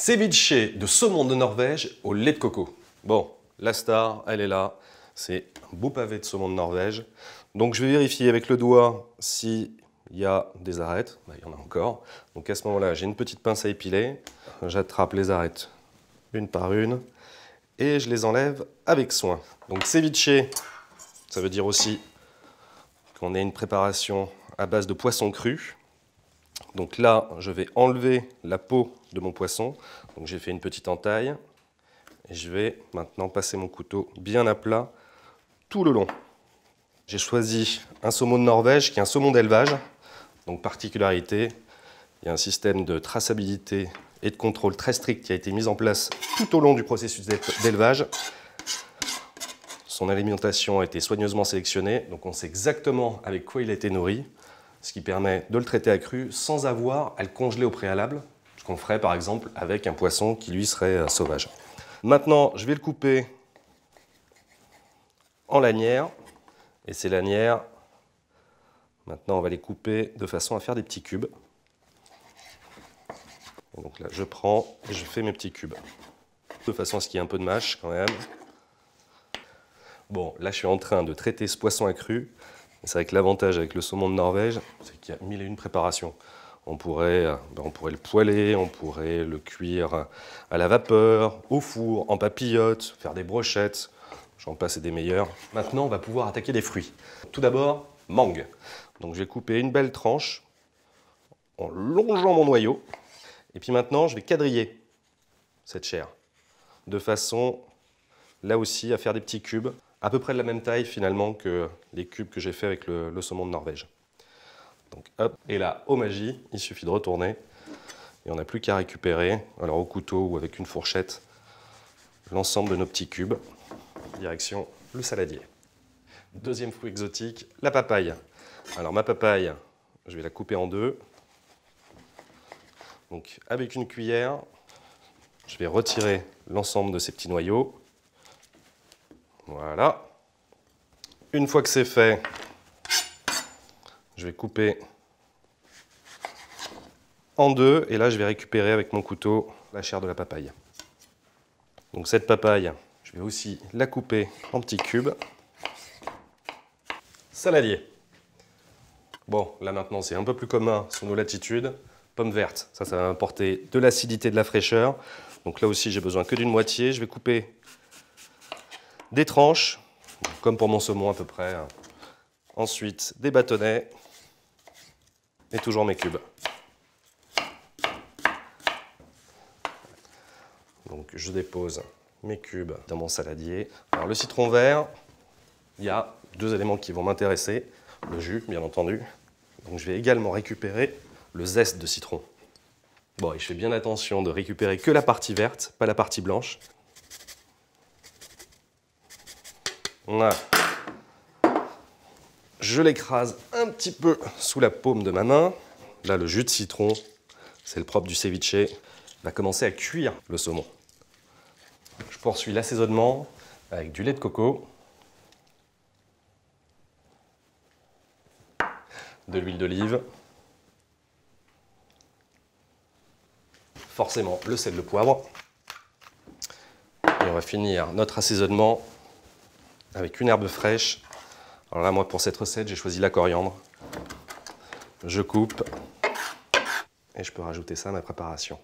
Ceviche de saumon de Norvège au lait de coco. Bon, la star, elle est là. C'est un beau pavé de saumon de Norvège. Donc je vais vérifier avec le doigt s'il y a des arêtes. Il y en a encore. Donc à ce moment-là, j'ai une petite pince à épiler. J'attrape les arêtes une par une et je les enlève avec soin. Donc ceviche, ça veut dire aussi qu'on a une préparation à base de poisson cru. Donc là, je vais enlever la peau de mon poisson. Donc j'ai fait une petite entaille. Et je vais maintenant passer mon couteau bien à plat tout le long. J'ai choisi un saumon de Norvège qui est un saumon d'élevage. Donc particularité, il y a un système de traçabilité et de contrôle très strict qui a été mis en place tout au long du processus d'élevage. Son alimentation a été soigneusement sélectionnée, donc on sait exactement avec quoi il a été nourri, ce qui permet de le traiter à cru sans avoir à le congeler au préalable, ce qu'on ferait par exemple avec un poisson qui lui serait sauvage. Maintenant, je vais le couper en lanières, et ces lanières, maintenant on va les couper de façon à faire des petits cubes. Et donc là, je prends et je fais mes petits cubes, de façon à ce qu'il y ait un peu de mâche quand même. Bon, là je suis en train de traiter ce poisson à cru. C'est vrai que l'avantage avec le saumon de Norvège, c'est qu'il y a 1001 préparations. On pourrait le poêler, on pourrait le cuire à la vapeur, au four, en papillote, faire des brochettes, j'en passe et des meilleurs. Maintenant, on va pouvoir attaquer les fruits. Tout d'abord, mangue. Donc je vais couper une belle tranche en longeant mon noyau. Et puis maintenant, je vais quadriller cette chair de façon, là aussi, à faire des petits cubes, à peu près de la même taille finalement que les cubes que j'ai fait avec le saumon de Norvège. Donc hop, et là, oh magie, il suffit de retourner et on n'a plus qu'à récupérer, alors au couteau ou avec une fourchette, l'ensemble de nos petits cubes, direction le saladier. Deuxième fruit exotique, la papaye. Alors ma papaye, je vais la couper en deux. Donc avec une cuillère, je vais retirer l'ensemble de ces petits noyaux. Voilà. Une fois que c'est fait, je vais couper en deux et là je vais récupérer avec mon couteau la chair de la papaye. Donc cette papaye, je vais aussi la couper en petits cubes. Saladier. Bon, là maintenant c'est un peu plus commun sur nos latitudes. Pommes vertes, ça va apporter de l'acidité, de la fraîcheur. Donc là aussi j'ai besoin que d'une moitié. Je vais couper des tranches, comme pour mon saumon à peu près. Ensuite, des bâtonnets et toujours mes cubes. Donc je dépose mes cubes dans mon saladier. Alors le citron vert, il y a deux éléments qui vont m'intéresser. Le jus, bien entendu. Donc je vais également récupérer le zeste de citron. Bon, et je fais bien attention de récupérer que la partie verte, pas la partie blanche. Voilà. Je l'écrase un petit peu sous la paume de ma main. Là, le jus de citron, c'est le propre du ceviche, va commencer à cuire le saumon. Je poursuis l'assaisonnement avec du lait de coco, de l'huile d'olive, forcément le sel, le poivre. Et on va finir notre assaisonnement avec une herbe fraîche. Alors là, moi, pour cette recette, j'ai choisi la coriandre. Je coupe et je peux rajouter ça à ma préparation.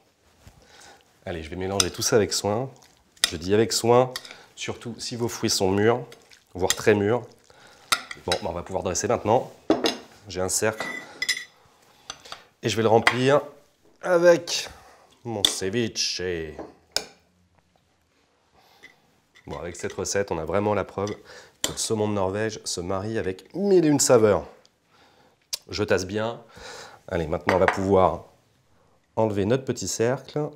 Allez, je vais mélanger tout ça avec soin. Je dis avec soin, surtout si vos fruits sont mûrs, voire très mûrs. Bon, on va pouvoir dresser maintenant. J'ai un cercle et je vais le remplir avec mon ceviche. Bon, avec cette recette, on a vraiment la preuve que le saumon de Norvège se marie avec 1001 saveurs. Je tasse bien. Allez, maintenant on va pouvoir enlever notre petit cercle.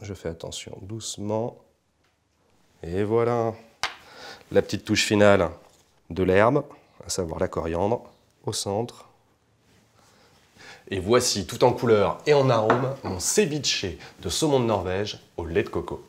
Je fais attention doucement. Et voilà, la petite touche finale de l'herbe, à savoir la coriandre, au centre. Et voici, tout en couleur et en arôme, mon ceviche de saumon de Norvège au lait de coco.